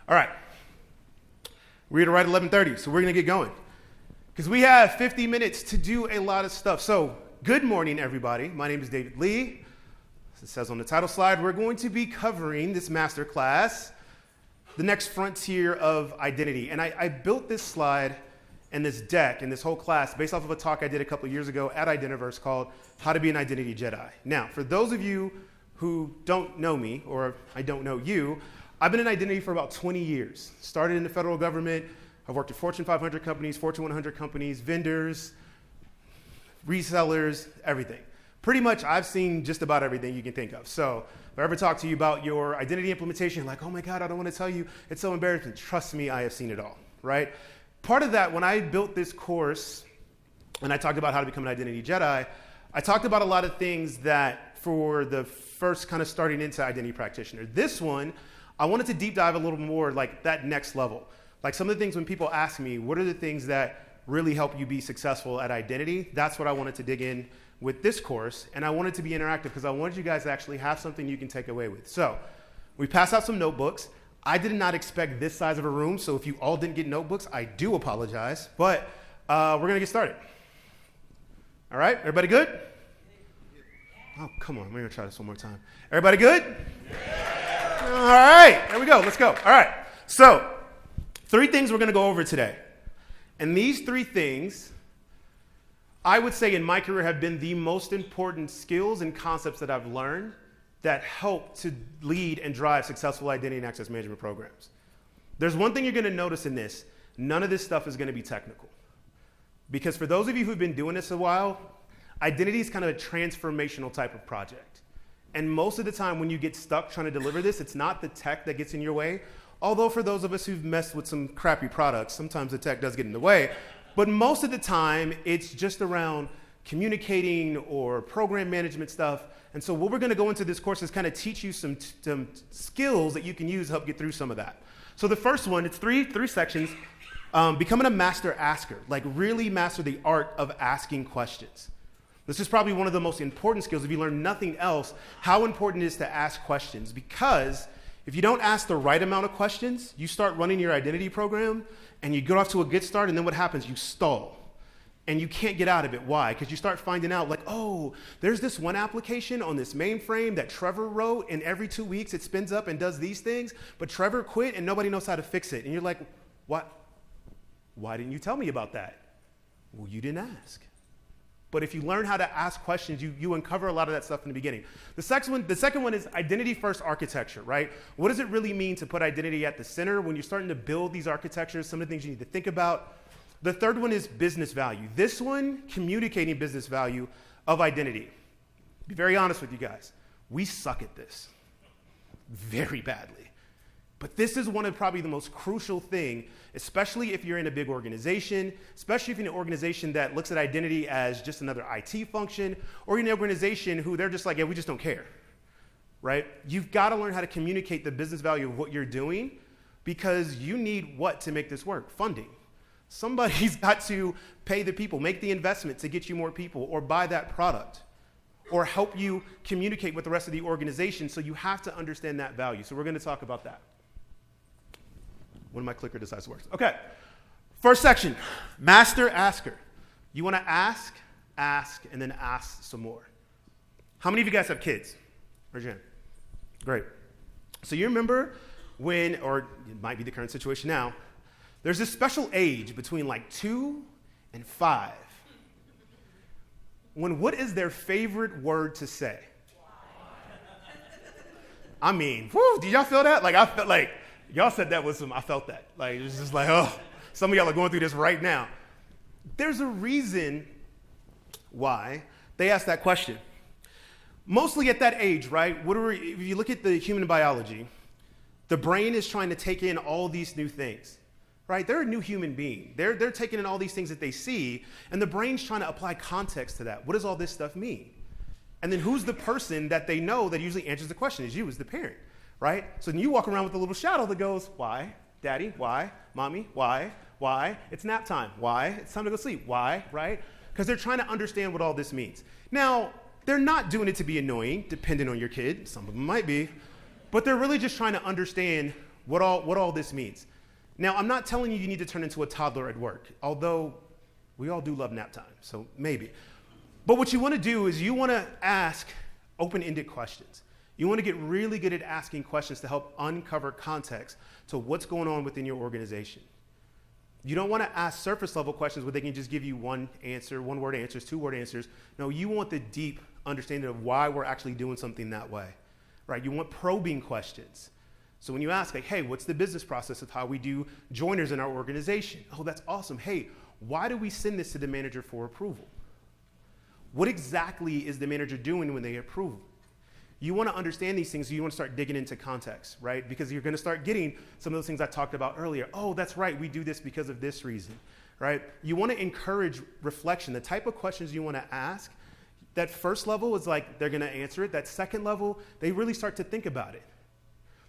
All right. We're here right at 11:30, so we're going to get going. Because we have 50 minutes to do a lot of stuff. So, good morning, everybody. My name is David Lee. As it says on the title slide, we're going to be covering this masterclass, the next frontier of identity. And I built this slide and this deck and this whole class based off of a talk I did a couple of years ago at Identiverse called How to Be an Identity Jedi. Now, for those of you who don't know me, or I don't know you, I've been in identity for about 20 years. Started in the federal government. I've worked at Fortune 500 companies, Fortune 100 companies, vendors, resellers, everything. Pretty much, I've seen just about everything you can think of. So if I ever talk to you about your identity implementation, like, oh my God, I don't want to tell you, it's so embarrassing. Trust me, I have seen it all, right? Part of that, when I built this course, and I talked about how to become an identity Jedi, I talked about a lot of things that for the first kind of starting into identity practitioner. This one, I wanted to deep dive a little more like that next level. Like some of the things when people ask me, what are the things that really help you be successful at identity? That's what I wanted to dig in with this course. And I wanted to be interactive because I wanted you guys to actually have something you can take away with. So we passed out some notebooks. I did not expect this size of a room. So if you all didn't get notebooks, I do apologize. But we're going to get started. All right, everybody good? Oh, come on, we're going to try this one more time. Everybody good? Yeah. All right, there we go, let's go. All right, so 3 things we're going to go over today. And these 3 things, I would say in my career have been the most important skills and concepts that I've learned that help to lead and drive successful identity and access management programs. There's one thing you're going to notice in this. None of this stuff is going to be technical. Because for those of you who've been doing this a while, identity is kind of a transformational type of project. And most of the time when you get stuck trying to deliver this, it's not the tech that gets in your way. Although for those of us who've messed with some crappy products, sometimes the tech does get in the way. But most of the time, it's just around communicating or program management stuff. And so what we're going to go into this course is kind of teach you some skills that you can use to help get through some of that. So the first one, it's three sections. Becoming a master asker, like really master the art of asking questions. This is probably one of the most important skills. If you learn nothing else, how important it is to ask questions. Because if you don't ask the right amount of questions, you start running your identity program and you get off to a good start, and then what happens? You stall. And you can't get out of it. Why? Because you start finding out like, oh, there's this one application on this mainframe that Trevor wrote, and every 2 weeks it spins up and does these things, but Trevor quit and nobody knows how to fix it. And you're like, what? Why didn't you tell me about that? Well, you didn't ask. But if you learn how to ask questions, you uncover a lot of that stuff in the beginning. The second one is identity-first architecture, right? What does it really mean to put identity at the center when you're starting to build these architectures, some of the things you need to think about? The third one is business value. This one, communicating business value of identity. Be very honest with you guys. We suck at this very badly. But this is one of probably the most crucial thing, especially if you're in a big organization, especially if you're in an organization that looks at identity as just another IT function, or you're in an organization who they're just like, yeah, we just don't care, right? You've got to learn how to communicate the business value of what you're doing because you need what to make this work? Funding. Somebody's got to pay the people, make the investment to get you more people, or buy that product, or help you communicate with the rest of the organization, so you have to understand that value. So we're going to talk about that. When my clicker decides to work. Okay, first section, master asker. You want to ask, and then ask some more. How many of you guys have kids? Raise your hand. Great. So you remember when, or it might be the current situation now, there's this special age between like 2 and 5 when what is their favorite word to say? I mean, whew, did y'all feel that? Like I felt like, y'all said that was I felt that. Like, it was just like, oh, some of y'all are going through this right now. There's a reason why they asked that question. Mostly at that age, right? If you look at the human biology, the brain is trying to take in all these new things, right? They're a new human being. They're taking in all these things that they see, and the brain's trying to apply context to that. What does all this stuff mean? And then who's the person that they know that usually answers the question? Is you, as the parent. Right? So then you walk around with a little shadow that goes, why? Daddy, why? Mommy, why? Why? It's nap time. Why? It's time to go sleep. Why? Right? Because they're trying to understand what all this means. Now, they're not doing it to be annoying, depending on your kid. Some of them might be. But they're really just trying to understand what all this means. Now, I'm not telling you need to turn into a toddler at work, although we all do love nap time, so maybe. But what you want to do is you want to ask open-ended questions. You want to get really good at asking questions to help uncover context to what's going on within your organization. You don't want to ask surface-level questions where they can just give you one answer, one-word answers, two-word answers. No, you want the deep understanding of why we're actually doing something that way, right? You want probing questions. So when you ask, like, hey, what's the business process of how we do joiners in our organization? Oh, that's awesome. Hey, why do we send this to the manager for approval? What exactly is the manager doing when they approve? You want to understand these things, so you want to start digging into context, right? Because you're going to start getting some of those things I talked about earlier. Oh, that's right, we do this because of this reason, right? You want to encourage reflection. The type of questions you want to ask, that first level is like they're going to answer it. That second level, they really start to think about it.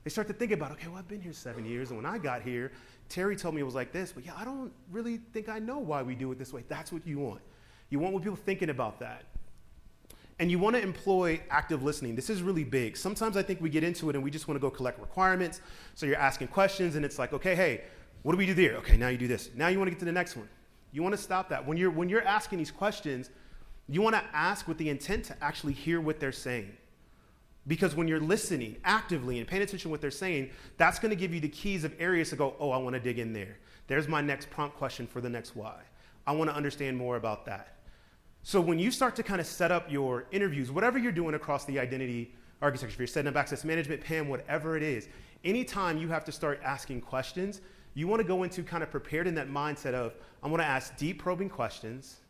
They start to think about, okay, well, I've been here 7 years, and when I got here, Terry told me it was like this, but yeah, I don't really think I know why we do it this way. That's what you want. You want people thinking about that. And you want to employ active listening. This is really big. Sometimes I think we get into it and we just want to go collect requirements. So you're asking questions and it's like, okay, hey, what do we do there? Okay, now you do this. Now you want to get to the next one. You want to stop that. When you're asking these questions, you want to ask with the intent to actually hear what they're saying. Because when you're listening actively and paying attention to what they're saying, that's going to give you the keys of areas to go, oh, I want to dig in there. There's my next prompt question for the next why. I want to understand more about that. So when you start to kind of set up your interviews, whatever you're doing across the identity architecture, if you're setting up access management, PAM, whatever it is, anytime you have to start asking questions, you want to go into kind of prepared in that mindset of, I want to ask deep probing questions,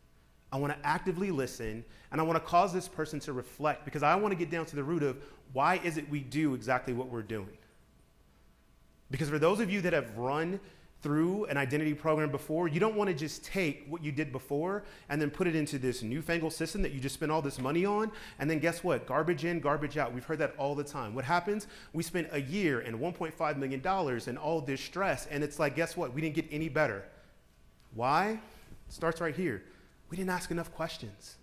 I want to actively listen, and I want to cause this person to reflect because I want to get down to the root of why is it we do exactly what we're doing. Because for those of you that have run through an identity program before, you don't want to just take what you did before and then put it into this newfangled system that you just spent all this money on, and then guess what? Garbage in, garbage out. We've heard that all the time. What happens? We spent a year and $1.5 million and all this stress, and it's like, guess what? We didn't get any better. Why? It starts right here. We didn't ask enough questions.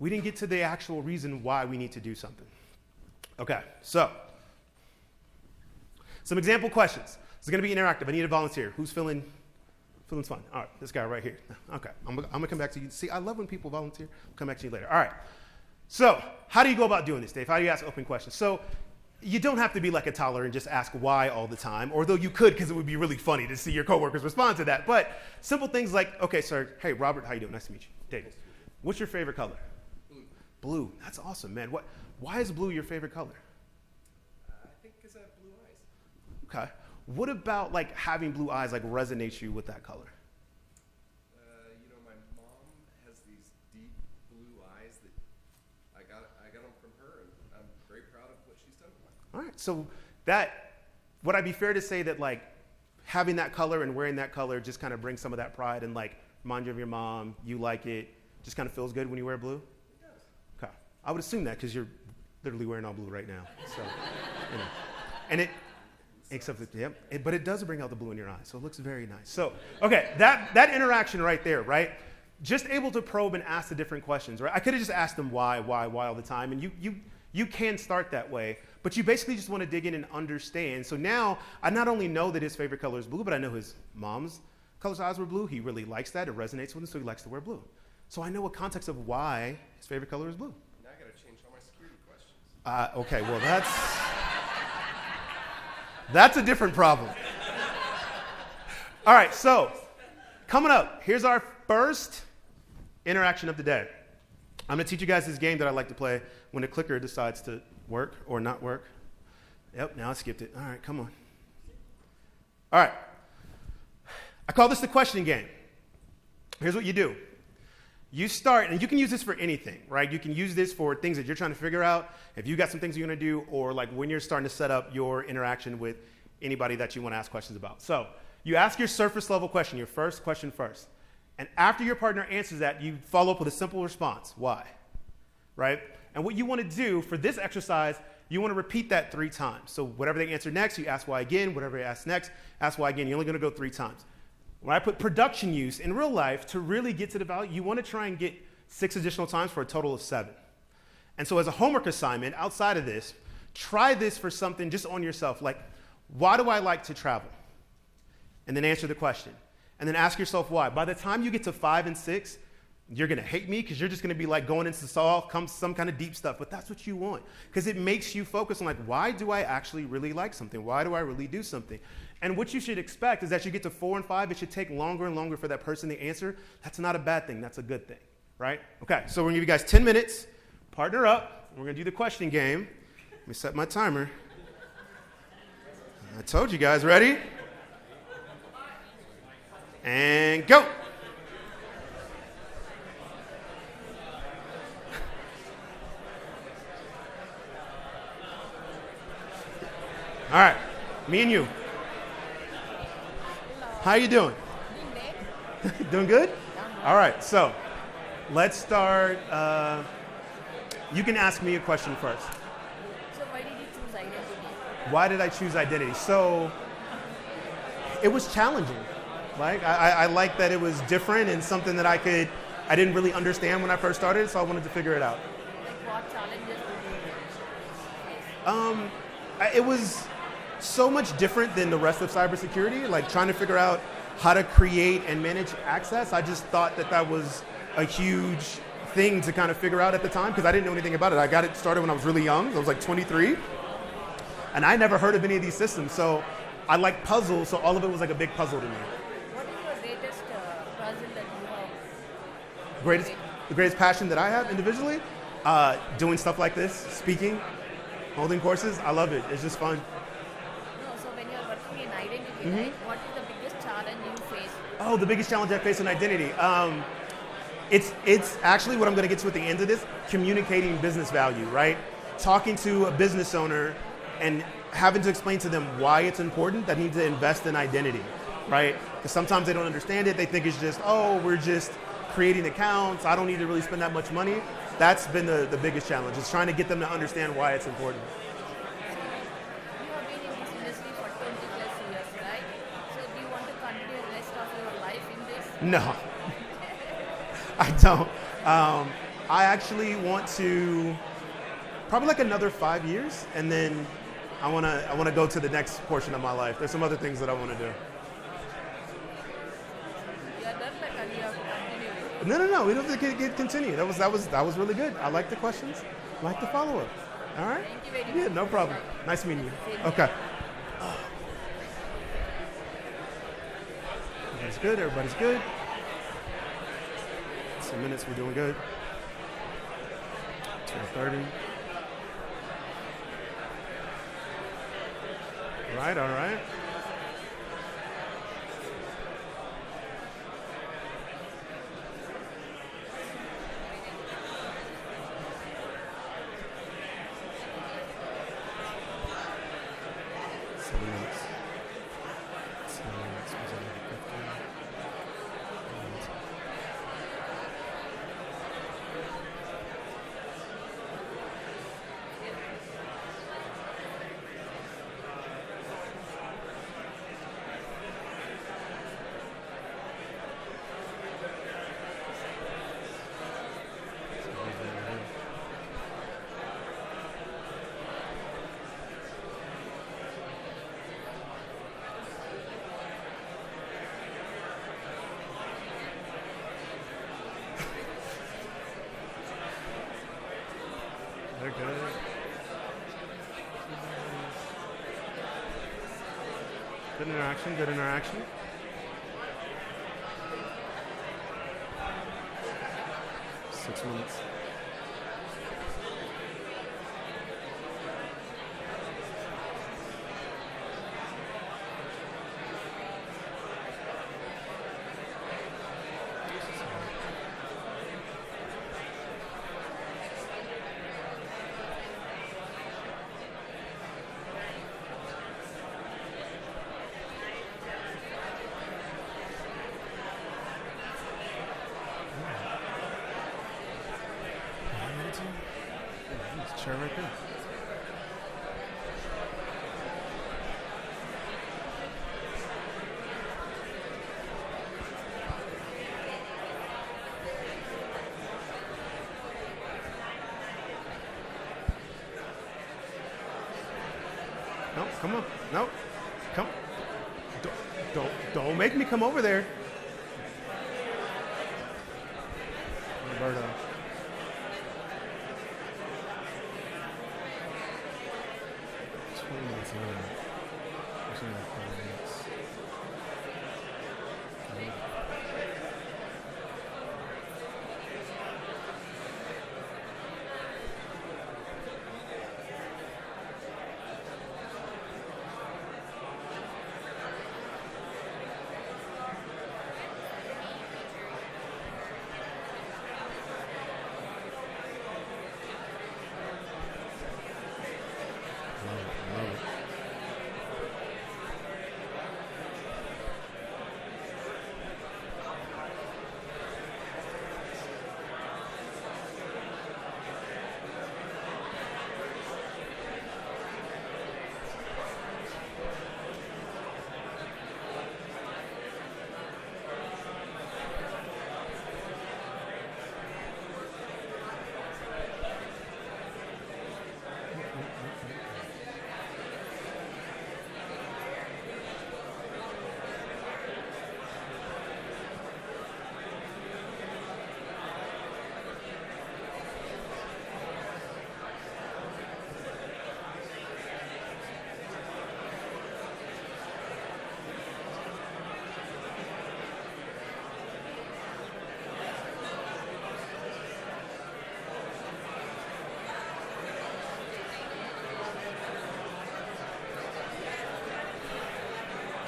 We didn't get to the actual reason why we need to do something. Okay, so some example questions. It's going to be interactive. I need a volunteer. Who's feeling fun? All right, this guy right here. Okay, I'm going to come back to you. See, I love when people volunteer. I'll come back to you later. All right. So how do you go about doing this, Dave? How do you ask open questions? So you don't have to be like a toddler and just ask why all the time, although you could because it would be really funny to see your coworkers respond to that. But simple things like, okay, sir, hey, Robert, how you doing? Nice to meet you. David, what's your favorite color? Blue. Blue. That's awesome, man. Why is blue your favorite color? I think because I have blue eyes. Okay. What about like having blue eyes like resonates you with that color? My mom has these deep blue eyes that I got them from her, and I'm very proud of what she's done with mine. All right. So would I be fair to say that like having that color and wearing that color just kind of brings some of that pride and like remind you of your mom, you like it, just kind of feels good when you wear blue? It does. Okay. I would assume that because you're literally wearing all blue right now. So, and it. Except that, yep. But it does bring out the blue in your eyes, so it looks very nice. So, okay, that interaction right there, right? Just able to probe and ask the different questions, right? I could have just asked them why all the time, and you can start that way, but you basically just want to dig in and understand. So now I not only know that his favorite color is blue, but I know his mom's color's eyes were blue. He really likes that. It resonates with him, so he likes to wear blue. So I know a context of why his favorite color is blue. Now I got to change all my security questions. Okay, well that's a different problem. All right, so coming up, here's our first interaction of the day. I'm going to teach you guys this game that I like to play when the clicker decides to work or not work. Yep, now I skipped it. All right, come on. All right. I call this the questioning game. Here's what you do. You start, and you can use this for anything, right? You can use this for things that you're trying to figure out, if you got some things you're going to do, or like when you're starting to set up your interaction with anybody that you want to ask questions about. So you ask your surface level question, your first question first. And after your partner answers that, you follow up with a simple response. Why? Right? And what you want to do for this exercise, you want to repeat that 3 times. So whatever they answer next, you ask why again. Whatever they ask next, ask why again. You're only going to go 3 times. When I put production use in real life, to really get to the value, you want to try and get 6 additional times for a total of 7. And so as a homework assignment, outside of this, try this for something just on yourself. Like, why do I like to travel? And then answer the question. And then ask yourself why. By the time you get to 5 and 6, you're going to hate me because you're just going to be like going into some kind of deep stuff. But that's what you want because it makes you focus on like, why do I actually really like something? Why do I really do something? And what you should expect is that you get to 4 and 5, it should take longer and longer for that person to answer. That's not a bad thing. That's a good thing, right? Okay, so we're going to give you guys 10 minutes. Partner up. We're going to do the question game. Let me set my timer. I told you guys. Ready? And go. All right, me and you. How you doing? Doing good? All right, so let's start. You can ask me a question first. So why did you choose identity? Why did I choose identity? So it was challenging. Like I like that it was different and something that I didn't really understand when I first started, so I wanted to figure it out. Like what challenges did you face? It was so much different than the rest of cybersecurity, like trying to figure out how to create and manage access. I just thought that was a huge thing to kind of figure out at the time because I didn't know anything about it. I got it started when I was really young. I was like 23, and I never heard of any of these systems. So I like puzzles, so all of it was like a big puzzle to me. What is your greatest puzzle that you have? The greatest passion that I have individually, doing stuff like this, speaking, holding courses. I love it. It's just fun. No, so when you're working in identity, right, what is the biggest challenge you face? Oh, the biggest challenge I face in identity. It's actually what I'm going to get to at the end of this, communicating business value, right? Talking to a business owner and having to explain to them why it's important that need to invest in identity, right? Because sometimes they don't understand it. They think it's just, oh, we're just creating accounts. I don't need to really spend that much money. That's been the biggest challenge, is trying to get them to understand why it's important. You have been in this industry for 20 plus years, right? So do you want to continue the rest of your life in this? No, I don't. I actually want to probably like another 5 years, and then I want to go to the next portion of my life. There's some other things that I want to do. You are done, like, and you have to continue it. No. We don't have to continue. That was really good. I like the questions. I like the follow up. All right. Thank you very much. Yeah, no problem. Nice meeting you. Same here. Okay. Everybody's good. Everybody's good. 10 minutes. We're doing good. 12:30. All right. They're good. Good interaction. 6 minutes. Chair right there. No, come on. No. Don't make me come over there. Roberto.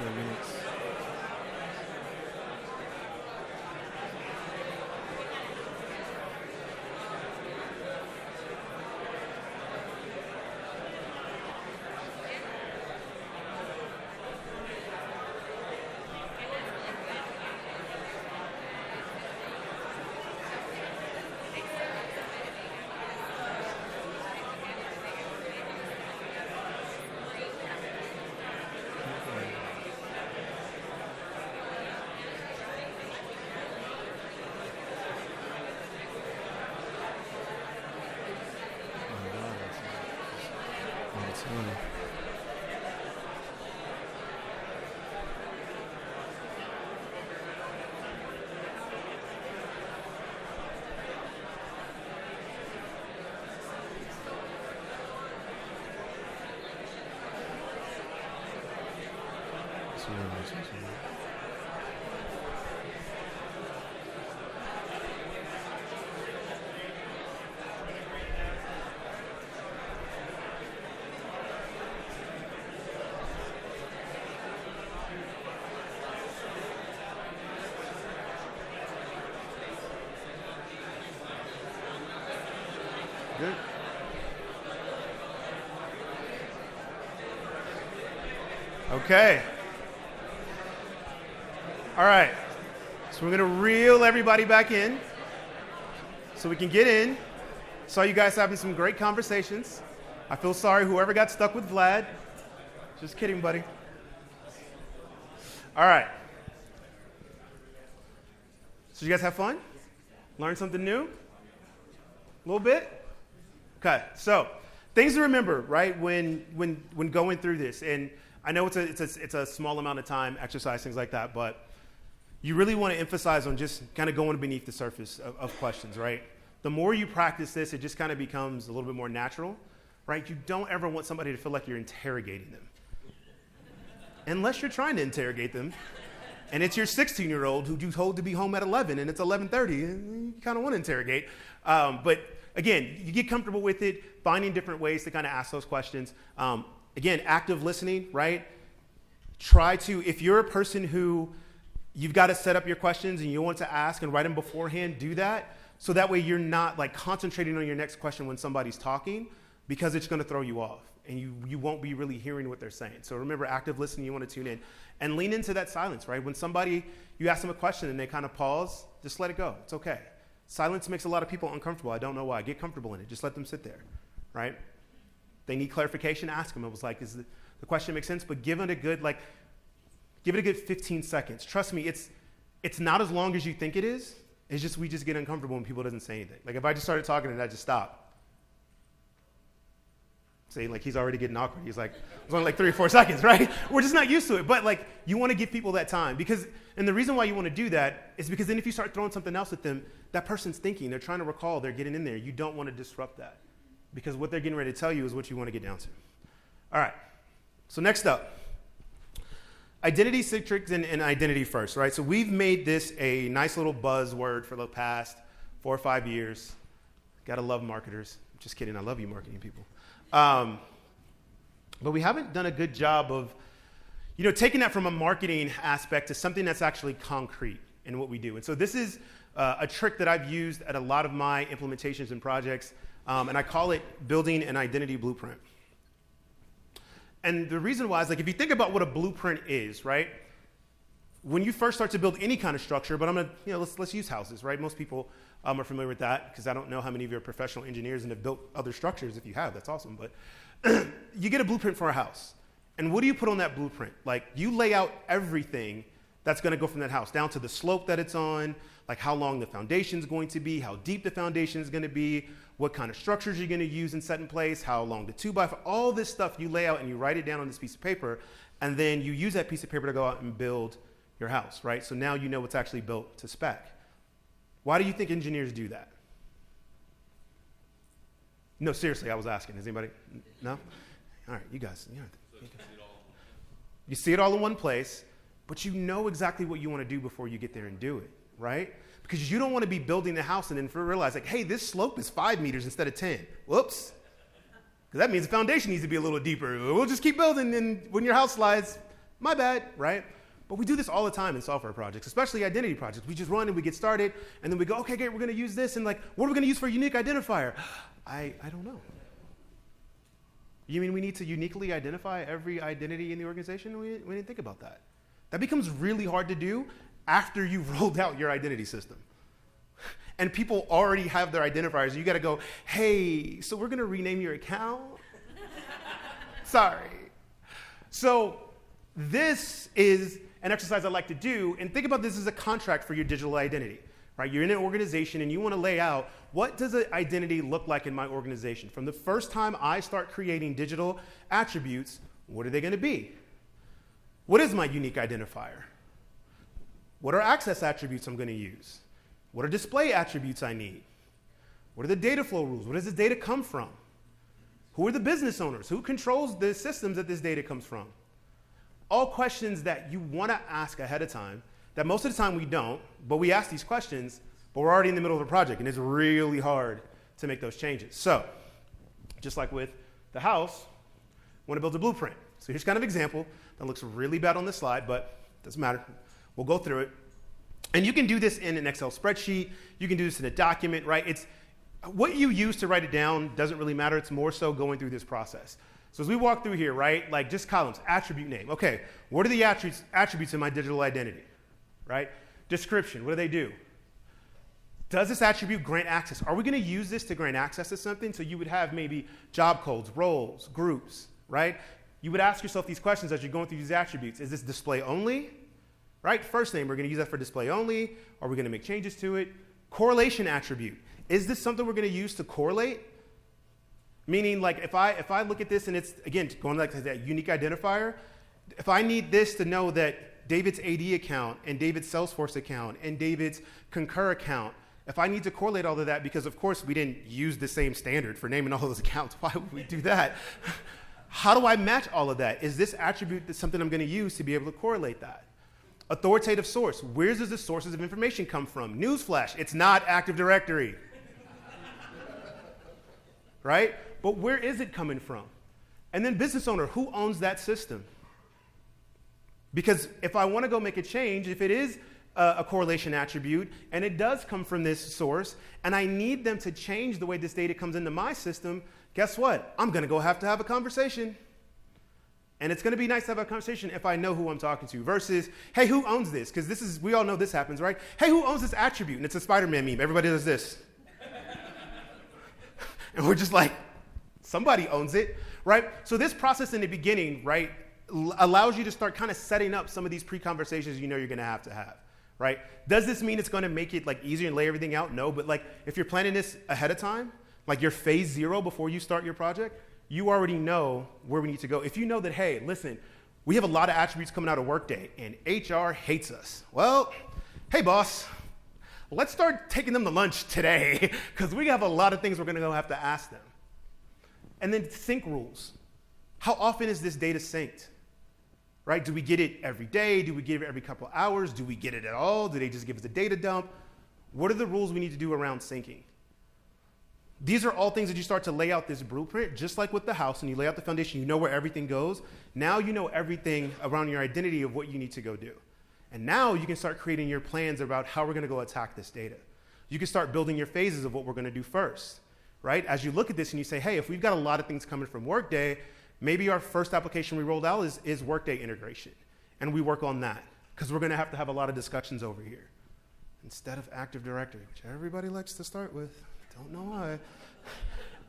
Minutes. Good. Okay. All right. So we're going to reel everybody back in so we can get in. Saw you guys having some great conversations. I feel sorry whoever got stuck with Vlad. Just kidding, buddy. All right. So you guys have fun? Learn something new? A little bit? Okay, so things to remember, right, when going through this. And I know it's a small amount of time, exercise, things like that, but you really want to emphasize on just kind of going beneath the surface of questions, right? The more you practice this, it just kind of becomes a little bit more natural, right? You don't ever want somebody to feel like you're interrogating them. Unless you're trying to interrogate them, and it's your 16-year-old who you told to be home at 11, and it's 11:30, and you kind of want to interrogate. But again, you get comfortable with it, finding different ways to kind of ask those questions. Again, active listening, right? Try to, if you're a person who you've got to set up your questions and you want to ask and write them beforehand, do that. So that way you're not like concentrating on your next question when somebody's talking, because it's going to throw you off and you won't be really hearing what they're saying. So remember, active listening, you want to tune in and lean into that silence, right? When somebody, you ask them a question and they kind of pause, just let it go. It's okay. Silence makes a lot of people uncomfortable. I don't know why. Get comfortable in it. Just let them sit there, right? They need clarification, ask them. It was like, is the question make sense? But give it a good 15 seconds. Trust me, it's not as long as you think it is. It's just we just get uncomfortable when people doesn't say anything. Like if I just started talking and I just stopped. See, like he's already getting awkward. He's like, it's only like 3 or 4 seconds, right? We're just not used to it. But like, you want to give people that time and the reason why you want to do that is because then if you start throwing something else at them, that person's thinking, they're trying to recall, they're getting in there. You don't want to disrupt that because what they're getting ready to tell you is what you want to get down to. All right. So next up, identity centric and identity first, right? So we've made this a nice little buzzword for the past 4 or 5 years. Gotta love marketers. Just kidding. I love you, marketing people. But we haven't done a good job of, taking that from a marketing aspect to something that's actually concrete in what we do. And so this is a trick that I've used at a lot of my implementations and projects, and I call it building an identity blueprint. And the reason why is like if you think about what a blueprint is, right? When you first start to build any kind of structure, but I'm gonna, let's use houses, right? Most people are familiar with that because I don't know how many of you are professional engineers and have built other structures. If you have, that's awesome. But you get a blueprint for a house. And what do you put on that blueprint? Like you lay out everything that's gonna go from that house down to the slope that it's on, like how long the foundation is going to be, how deep the foundation is gonna be, what kind of structures you're gonna use and set in place, how long the 2x4, all this stuff you lay out and you write it down on this piece of paper, and then you use that piece of paper to go out and build your house, right? So now you know what's actually built to spec. Why do you think engineers do that? No, seriously, I was asking. Is anybody? No? All right, you guys. You see it all in one place, but you know exactly what you want to do before you get there and do it, right? Because you don't want to be building the house and then realize, like, hey, this slope is 5 meters instead of 10. Whoops. Because that means the foundation needs to be a little deeper. We'll just keep building, and when your house slides, my bad, right? But we do this all the time in software projects, especially identity projects. We just run and we get started, and then we go, okay, great, we're going to use this, and like, what are we going to use for a unique identifier? I don't know. You mean we need to uniquely identify every identity in the organization? We didn't think about that. That becomes really hard to do after you've rolled out your identity system. And people already have their identifiers. You got to go, hey, so we're going to rename your account? Sorry. So this is an exercise I like to do, and think about this as a contract for your digital identity, right? You're in an organization and you want to lay out, what does an identity look like in my organization? From the first time I start creating digital attributes, what are they going to be? What is my unique identifier? What are access attributes I'm going to use? What are display attributes I need? What are the data flow rules? Where does this data come from? Who are the business owners? Who controls the systems that this data comes from? All questions that you want to ask ahead of time, that most of the time we don't, but we ask these questions, but we're already in the middle of a project, and it's really hard to make those changes. So, just like with the house, want to build a blueprint. So here's kind of an example that looks really bad on this slide, but doesn't matter. We'll go through it. And you can do this in an Excel spreadsheet. You can do this in a document, right? It's what you use to write it down doesn't really matter. It's more so going through this process. So as we walk through here, right, like just columns, attribute name. Okay, what are the attributes in my digital identity, right? Description, what do they do? Does this attribute grant access? Are we going to use this to grant access to something? So you would have maybe job codes, roles, groups, right? You would ask yourself these questions as you're going through these attributes. Is this display only? Right? First name, we're going to use that for display only. Are we going to make changes to it? Correlation attribute. Is this something we're going to use to correlate? Meaning, like, if I look at this and it's, again, going back to that unique identifier, if I need this to know that David's AD account and David's Salesforce account and David's Concur account, if I need to correlate all of that, because of course we didn't use the same standard for naming all those accounts, why would we do that? How do I match all of that? Is this attribute something I'm going to use to be able to correlate that? Authoritative source. Where does the sources of information come from? Newsflash, it's not Active Directory. Right? But where is it coming from? And then business owner, who owns that system? Because if I want to go make a change, if it is a correlation attribute and it does come from this source and I need them to change the way this data comes into my system, guess what? I'm going to have a conversation. And it's going to be nice to have a conversation if I know who I'm talking to versus, hey, who owns this? Because we all know this happens, right? Hey, who owns this attribute? And it's a Spider-Man meme. Everybody does this. And we're just like, somebody owns it, right? So this process in the beginning, right, allows you to start kind of setting up some of these pre-conversations you know you're going to have, right? Does this mean it's going to make it like easier and lay everything out? No, but like if you're planning this ahead of time, like your phase 0 before you start your project, you already know where we need to go. If you know that, hey, listen, we have a lot of attributes coming out of Workday, and HR hates us. Well, hey, boss, let's start taking them to lunch today, because we have a lot of things we're going to have to ask them. And then sync rules. How often is this data synced? Right? Do we get it every day? Do we get it every couple of hours? Do we get it at all? Do they just give us a data dump? What are the rules we need to do around syncing? These are all things that you start to lay out this blueprint, just like with the house, and you lay out the foundation, you know where everything goes. Now you know everything around your identity of what you need to go do. And now you can start creating your plans about how we're going to go attack this data. You can start building your phases of what we're going to do first, right? As you look at this and you say, hey, if we've got a lot of things coming from Workday, maybe our first application we rolled out is Workday integration. And we work on that, because we're going to have a lot of discussions over here. Instead of Active Directory, which everybody likes to start with. Don't know why.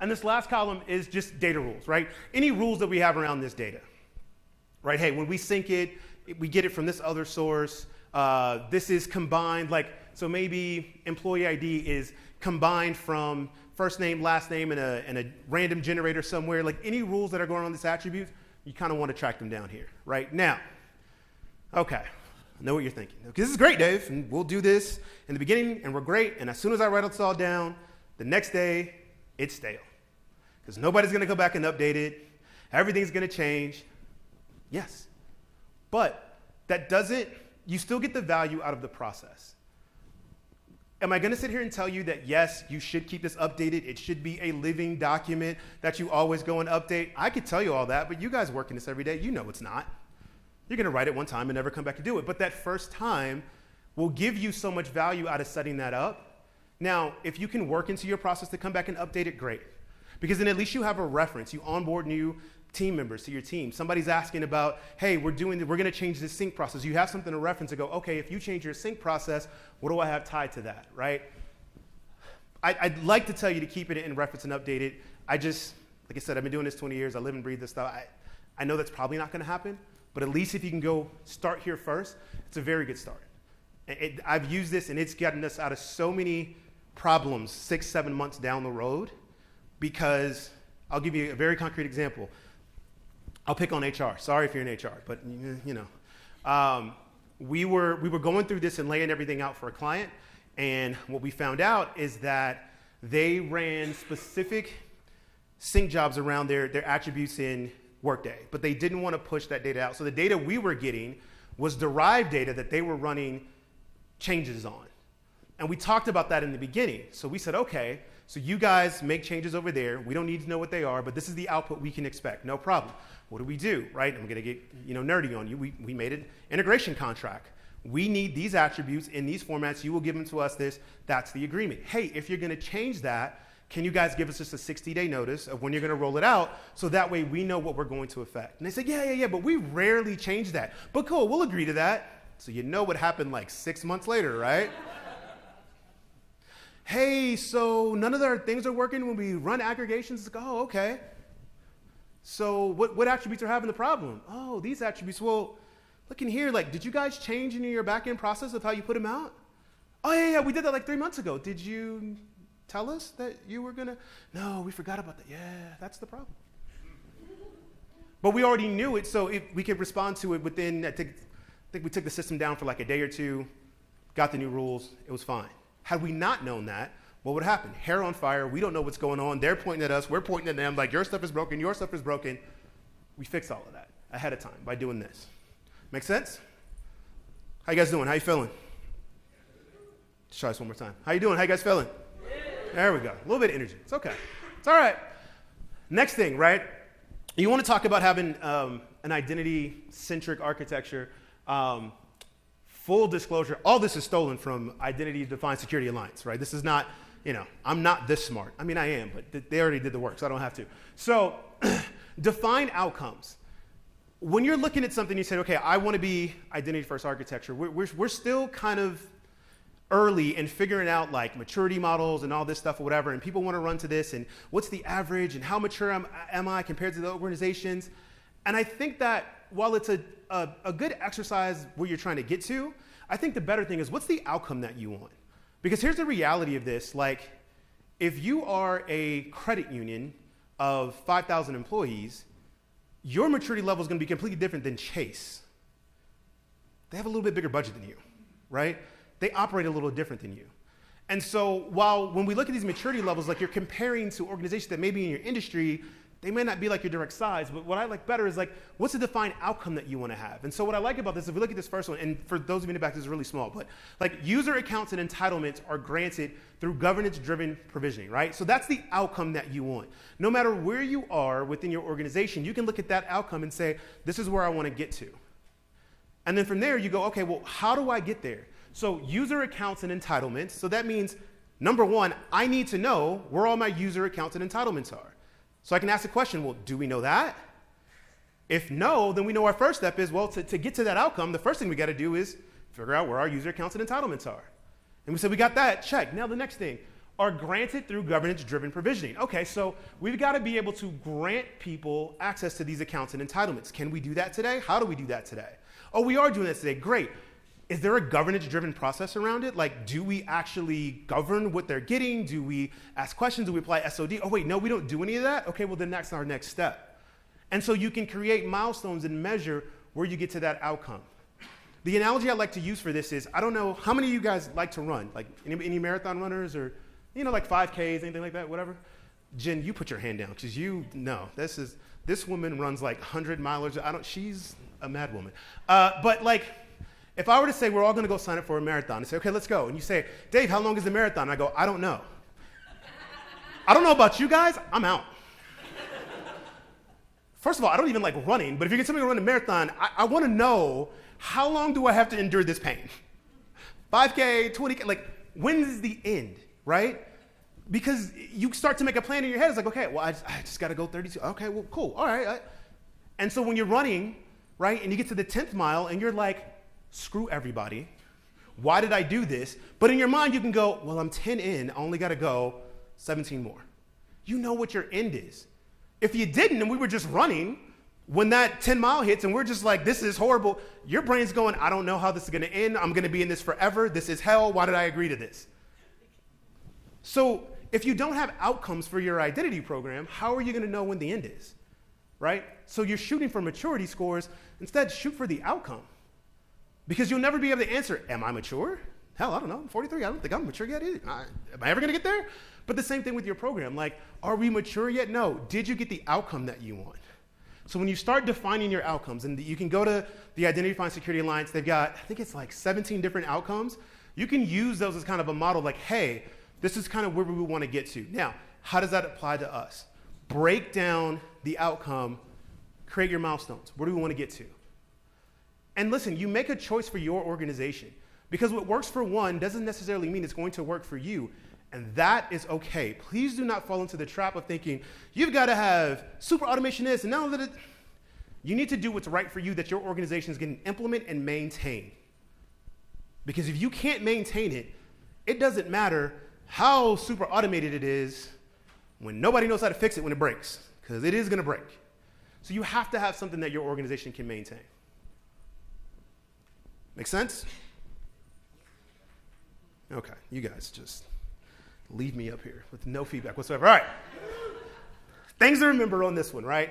And this last column is just data rules, right? Any rules that we have around this data, right? Hey, when we sync it, we get it from this other source. This is combined, like, so maybe employee ID is combined from first name, last name, and a random generator somewhere. Like any rules that are going on this attribute, you kind of want to track them down here, right? Now, okay, I know what you're thinking. Okay, this is great, Dave, and we'll do this in the beginning, and we're great, and as soon as I write this all down, the next day, it's stale. Because nobody's going to go back and update it. Everything's going to change. Yes. But that doesn't, you still get the value out of the process. Am I going to sit here and tell you that, yes, you should keep this updated? It should be a living document that you always go and update? I could tell you all that, but you guys work in this every day. You know it's not. You're going to write it one time and never come back to do it. But that first time will give you so much value out of setting that up. Now, if you can work into your process to come back and update it, great. Because then at least you have a reference. You onboard new team members to your team. Somebody's asking about, hey, we're going to change this sync process. You have something to reference to go, okay, if you change your sync process, what do I have tied to that, right? I'd like to tell you to keep it in reference and update it. I just, like I said, I've been doing this 20 years. I live and breathe this stuff. I know that's probably not going to happen, but at least if you can go start here first, it's a very good start. I've used this, and it's gotten us out of so many problems 6-7 months down the road, because I'll give you a very concrete example. I'll pick on HR. Sorry if you're in HR, but you know. We were going through this and laying everything out for a client, and what we found out is that they ran specific sync jobs around their attributes in Workday, but they didn't want to push that data out. So the data we were getting was derived data that they were running changes on. And we talked about that in the beginning. So we said, okay, so you guys make changes over there. We don't need to know what they are, but this is the output we can expect. No problem. What do? Right? I'm going to get nerdy on you. We made an integration contract. We need these attributes in these formats. You will give them to us this. That's the agreement. Hey, if you're going to change that, can you guys give us just a 60-day notice of when you're going to roll it out, so that way we know what we're going to affect? And they said, yeah, but we rarely change that. But cool, we'll agree to that. So you know what happened like 6 months later, right? Hey, so none of our things are working when we run aggregations. It's like, oh, okay. So what attributes are having the problem? Oh, these attributes. Well, look in here. Like, did you guys change any of your back-end process of how you put them out? Oh, yeah, we did that like 3 months ago. Did you tell us that you were going to? No, we forgot about that. Yeah, that's the problem. But we already knew it, so we could respond to it within, I think we took the system down for like a day or two, got the new rules. It was fine. Had we not known that, what would happen? Hair on fire. We don't know what's going on. They're pointing at us. We're pointing at them. Like, your stuff is broken. Your stuff is broken. We fix all of that ahead of time by doing this. Make sense? How you guys doing? How you feeling? Let's try this one more time. How you doing? How you guys feeling? There we go. A little bit of energy. It's okay. It's all right. Next thing, right? You want to talk about having an identity-centric architecture. Full disclosure, all this is stolen from Identity Defined Security Alliance, right? This is not, I'm not this smart. I mean, I am, but they already did the work, so I don't have to. So define outcomes. When you're looking at something, you say, okay, I want to be identity-first architecture. We're still kind of early in figuring out like maturity models and all this stuff or whatever, and people want to run to this, and what's the average, and how mature am I compared to the organizations? And I think that while it's a good exercise where you're trying to get to, I think the better thing is, what's the outcome that you want? Because here's the reality of this. Like, if you are a credit union, of 5,000 employees, your maturity level is going to be completely different than Chase. They have a little bit bigger budget than you, right? They operate a little different than you. And so when we look at these maturity levels, like you're comparing to organizations that maybe in your industry, they may not be like your direct size, but what I like better is like, what's the defined outcome that you want to have? And so what I like about this, if we look at this first one, and for those of you in the back, this is really small, but like user accounts and entitlements are granted through governance-driven provisioning, right? So that's the outcome that you want. No matter where you are within your organization, you can look at that outcome and say, this is where I want to get to. And then from there, you go, okay, well, how do I get there? So user accounts and entitlements, so that means, number one, I need to know where all my user accounts and entitlements are. So I can ask the question, well, do we know that? If no, then we know our first step is, well, to get to that outcome, the first thing we got to do is figure out where our user accounts and entitlements are. And we said, we got that, check. Now the next thing, are granted through governance-driven provisioning. Okay, so we've got to be able to grant people access to these accounts and entitlements. Can we do that today? How do we do that today? Oh, we are doing that today, great. Is there a governance-driven process around it? Like, do we actually govern what they're getting? Do we ask questions? Do we apply SOD? Oh, wait, no, we don't do any of that? Okay, well, then that's our next step. And so you can create milestones and measure where you get to that outcome. The analogy I like to use for this is, I don't know, how many of you guys like to run? Like, any marathon runners or, like 5Ks, anything like that, whatever? Jen, you put your hand down, because this woman runs like 100 milers. She's a mad woman. But like, if I were to say we're all going to go sign up for a marathon and say, okay, let's go. And you say, Dave, how long is the marathon? And I go, I don't know. I don't know about you guys. I'm out. First of all, I don't even like running. But if you get somebody to run a marathon, I want to know, how long do I have to endure this pain? 5K, 20K, like when is the end, right? Because you start to make a plan in your head. It's like, okay, well, I just got to go 32. Okay, well, cool. All right. And so when you're running, right, and you get to the 10th mile and you're like, screw everybody. Why did I do this? But in your mind, you can go, well, I'm 10 in. I only got to go 17 more. You know what your end is. If you didn't and we were just running, when that 10-mile hits and we're just like, this is horrible, your brain's going, I don't know how this is going to end. I'm going to be in this forever. This is hell. Why did I agree to this? So if you don't have outcomes for your identity program, how are you going to know when the end is, right? So you're shooting for maturity scores. Instead, shoot for the outcome. Because you'll never be able to answer, am I mature? Hell, I don't know. I'm 43. I don't think I'm mature yet either. Am I ever going to get there? But the same thing with your program. Like, are we mature yet? No. Did you get the outcome that you want? So when you start defining your outcomes, and you can go to the Identifying Security Alliance, they've got, I think it's like 17 different outcomes. You can use those as kind of a model, like, hey, this is kind of where we want to get to. Now, how does that apply to us? Break down the outcome, create your milestones. Where do we want to get to? And listen, you make a choice for your organization, because what works for one doesn't necessarily mean it's going to work for you. And that is okay. Please do not fall into the trap of thinking, you've got to have super automation this, and now that you need to do what's right for you that your organization is going to implement and maintain. Because if you can't maintain it, it doesn't matter how super automated it is when nobody knows how to fix it when it breaks, because it is going to break. So you have to have something that your organization can maintain. Make sense? Okay, you guys just leave me up here with no feedback whatsoever. All right. Things to remember on this one, right?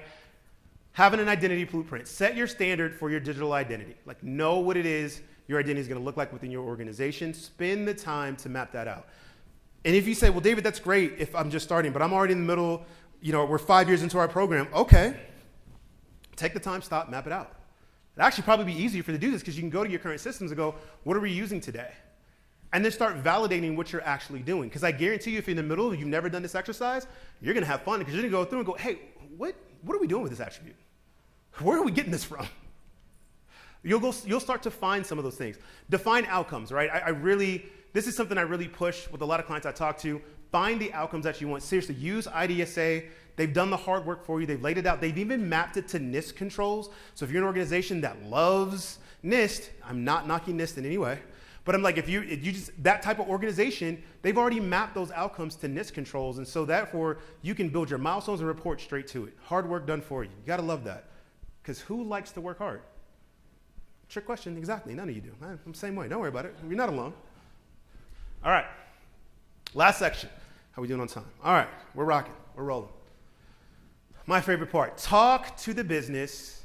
Having an identity blueprint. Set your standard for your digital identity. Like, know what it is your identity is going to look like within your organization. Spend the time to map that out. And if you say, well, David, that's great if I'm just starting, but I'm already in the middle, we're 5 years into our program. Okay. Take the time, stop, map it out. It'd actually probably be easier for you to do this because you can go to your current systems and go, what are we using today? And then start validating what you're actually doing. Because I guarantee you, if you're in the middle and you've never done this exercise, you're going to have fun because you're going to go through and go, hey, what are we doing with this attribute? Where are we getting this from? You'll start to find some of those things. Define outcomes, right? This is something I really push with a lot of clients I talk to. Find the outcomes that you want. Seriously, use IDSA. They've done the hard work for you. They've laid it out. They've even mapped it to NIST controls. So if you're an organization that loves NIST, I'm not knocking NIST in any way, but I'm like, if you just, that type of organization, they've already mapped those outcomes to NIST controls. And so therefore, you can build your milestones and report straight to it. Hard work done for you. You got to love that. Because who likes to work hard? Trick question, exactly. None of you do. I'm the same way. Don't worry about it. You're not alone. All right. Last section. How we doing on time? All right. We're rocking. We're rolling. My favorite part, talk to the business,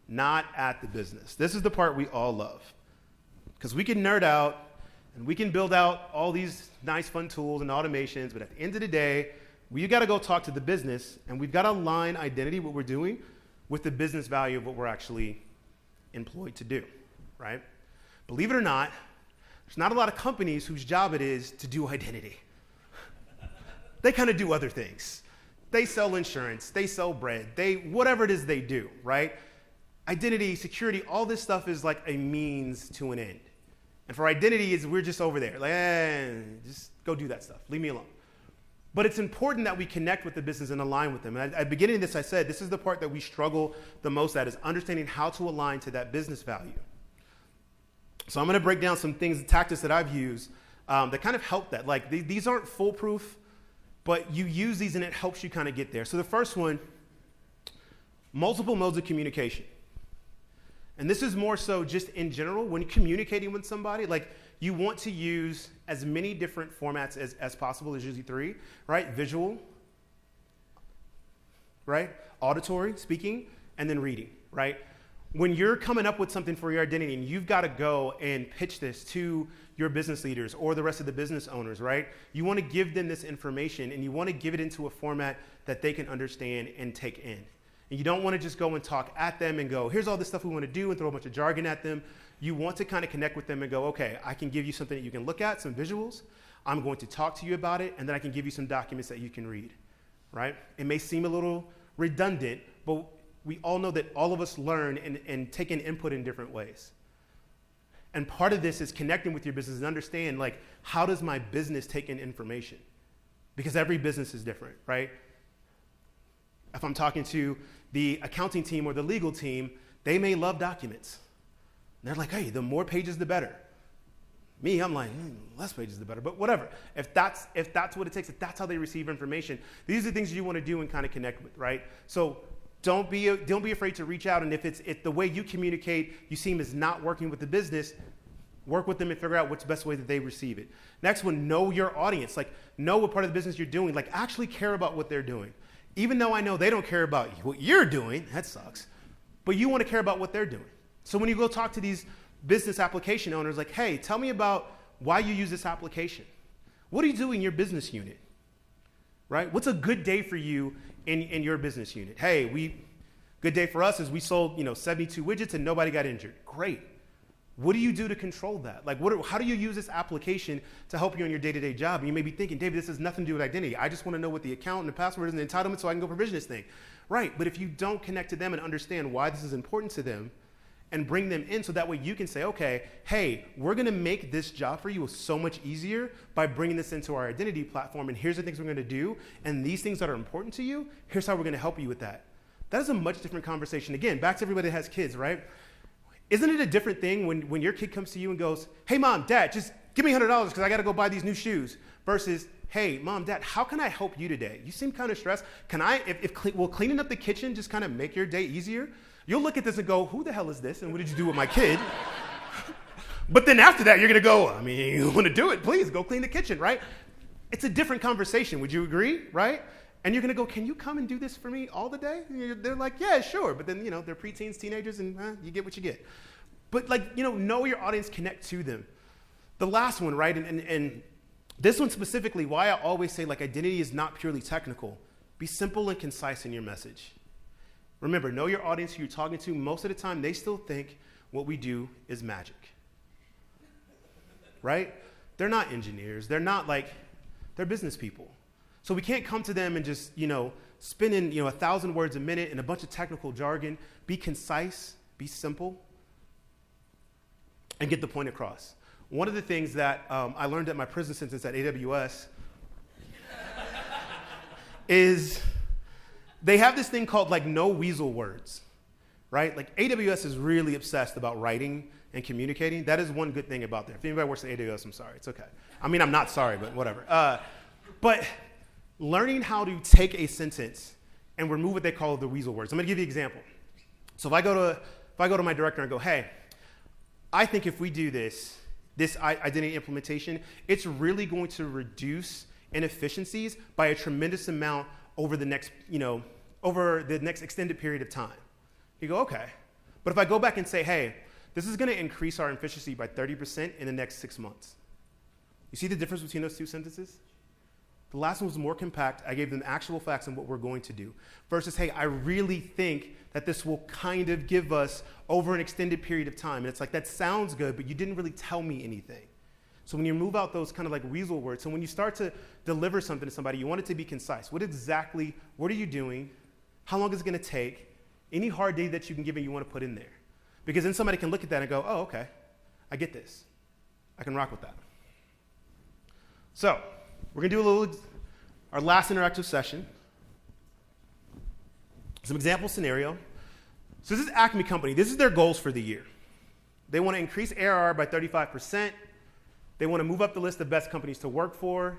not at the business. This is the part we all love. Because we can nerd out and we can build out all these nice fun tools and automations, but at the end of the day, we got to go talk to the business, and we've got to align identity, what we're doing, with the business value of what we're actually employed to do, right? Believe it or not, there's not a lot of companies whose job it is to do identity. They kind of do other things. They sell insurance, they sell bread, whatever it is they do, right? Identity, security, all this stuff is like a means to an end. And for identity, we're just over there, like, just go do that stuff, leave me alone. But it's important that we connect with the business and align with them. And at the beginning of this, I said, this is the part that we struggle the most at, is understanding how to align to that business value. So I'm going to break down some things, tactics that I've used that kind of help that. Like, these aren't foolproof, but you use these and it helps you kind of get there. So the first one, multiple modes of communication. And this is more so just in general, when communicating with somebody, like, you want to use as many different formats as possible. There's usually 3, right? Visual, right? Auditory, speaking, and then reading, right? When you're coming up with something for your identity and you've got to go and pitch this to your business leaders or the rest of the business owners, right? You want to give them this information and you want to give it into a format that they can understand and take in. And you don't want to just go and talk at them and go, here's all this stuff we want to do, and throw a bunch of jargon at them. You want to kind of connect with them and go, okay, I can give you something that you can look at, some visuals. I'm going to talk to you about it, and then I can give you some documents that you can read, right? It may seem a little redundant, but we all know that all of us learn and take in input in different ways. And part of this is connecting with your business and understand, like, how does my business take in information? Because every business is different, right? If I'm talking to the accounting team or the legal team, they may love documents. They're like, hey, the more pages, the better. Me, I'm like, less pages, the better. But whatever. If that's what it takes, if that's how they receive information, these are things you want to do and kind of connect with, right? So don't be afraid to reach out. And if the way you communicate you seem is not working with the business, work with them and figure out what's the best way that they receive it. Next one, know your audience. Like, know what part of the business you're doing. Like, actually care about what they're doing. Even though I know they don't care about what you're doing, that sucks. But you want to care about what they're doing. So when you go talk to these business application owners, like, hey, tell me about why you use this application. What do you do in your business unit, right? What's a good day for you in your business unit? Hey, good day for us is we sold 72 widgets and nobody got injured. Great. What do you do to control that? Like, how do you use this application to help you in your day-to-day job? And you may be thinking, David, this has nothing to do with identity. I just want to know what the account and the password is and the entitlement so I can go provision this thing. Right, but if you don't connect to them and understand why this is important to them and bring them in so that way you can say, okay, hey, we're going to make this job for you so much easier by bringing this into our identity platform, and here's the things we're going to do, and these things that are important to you, here's how we're going to help you with that. That is a much different conversation. Again, back to everybody that has kids, right? Isn't it a different thing when your kid comes to you and goes, hey, Mom, Dad, just give me $100 because I got to go buy these new shoes, versus, hey, Mom, Dad, how can I help you today? You seem kind of stressed. Will cleaning up the kitchen just kind of make your day easier? You'll look at this and go, who the hell is this? And what did you do with my kid? But then after that, you're going to go, I mean, you want to do it, please go clean the kitchen, right? It's a different conversation. Would you agree, right? And you're going to go, can you come and do this for me all the day? And they're like, yeah, sure. But then, they're preteens, teenagers, and you get what you get. But know your audience, connect to them. The last one, right? And this one specifically, why I always say, like, identity is not purely technical. Be simple and concise in your message. Remember, know your audience who you're talking to. Most of the time, they still think what we do is magic. Right? They're not engineers. They're business people. So we can't come to them and just, spin in, 1,000 words a minute and a bunch of technical jargon. Be concise, be simple, and get the point across. One of the things that I learned at my prison sentence at AWS is they have this thing called no weasel words, right? Like, AWS is really obsessed about writing and communicating. That is one good thing about that. If anybody works at AWS, I'm sorry. It's okay. I mean, I'm not sorry, but whatever. But learning how to take a sentence and remove what they call the weasel words. I'm going to give you an example. So if I go to my director and go, hey, I think if we do this identity implementation, it's really going to reduce inefficiencies by a tremendous amount over the next, over the next extended period of time. You go, okay. But if I go back and say, hey, this is going to increase our efficiency by 30% in the next 6 months. You see the difference between those two sentences? The last one was more compact. I gave them actual facts on what we're going to do. Versus, hey, I really think that this will kind of give us over an extended period of time. And it's like, that sounds good, but you didn't really tell me anything. So when you move out those kind of like weasel words, so when you start to deliver something to somebody, you want it to be concise. What are you doing? How long is it going to take? Any hard data that you can give me, you want to put in there. Because then somebody can look at that and go, oh, okay, I get this. I can rock with that. So we're going to do our last interactive session. Some example scenario. So this is Acme Company. This is their goals for the year. They want to increase ARR by 35%. They want to move up the list of best companies to work for.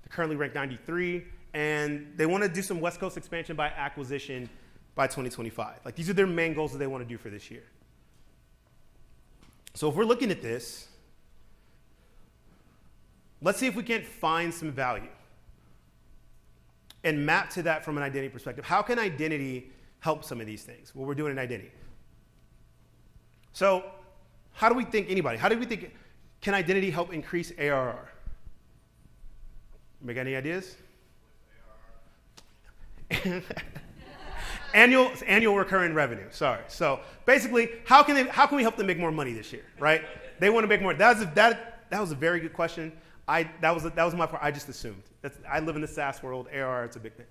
They're currently ranked 93. And they want to do some West Coast expansion by acquisition by 2025. Like, these are their main goals that they want to do for this year. So if we're looking at this, let's see if we can't find some value and map to that from an identity perspective. How can identity help some of these things? Well, we're doing an identity. So how do we think can identity help increase ARR? Make any ideas? Annual recurring revenue. Sorry. So basically, how can we help them make more money this year? Right? They want to make more. That was a very good question. That was my part. I just assumed. I live in the SaaS world. ARR, it's a big thing.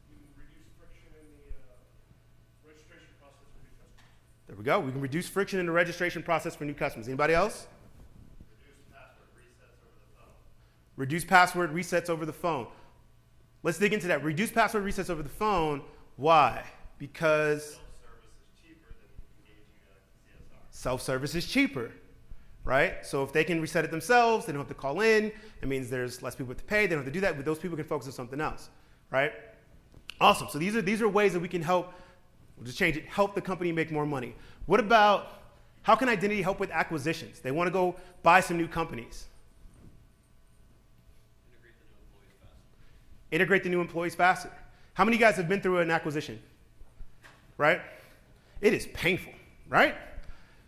You can reduce friction in the registration process for new customers. There we go. We can reduce friction in the registration process for new customers. Anybody else? Reduce password resets over the phone. Let's dig into that. Reduce password resets over the phone. Why? Because self-service is cheaper, right? So if they can reset it themselves, they don't have to call in. It means there's less people to pay. They don't have to do that, but those people can focus on something else, right? Awesome. So these are ways that we can help. We'll just change it. Help the company make more money. What about how can identity help with acquisitions? They want to go buy some new companies. Integrate the new employees faster. How many of you guys have been through an acquisition? Right? It is painful, right?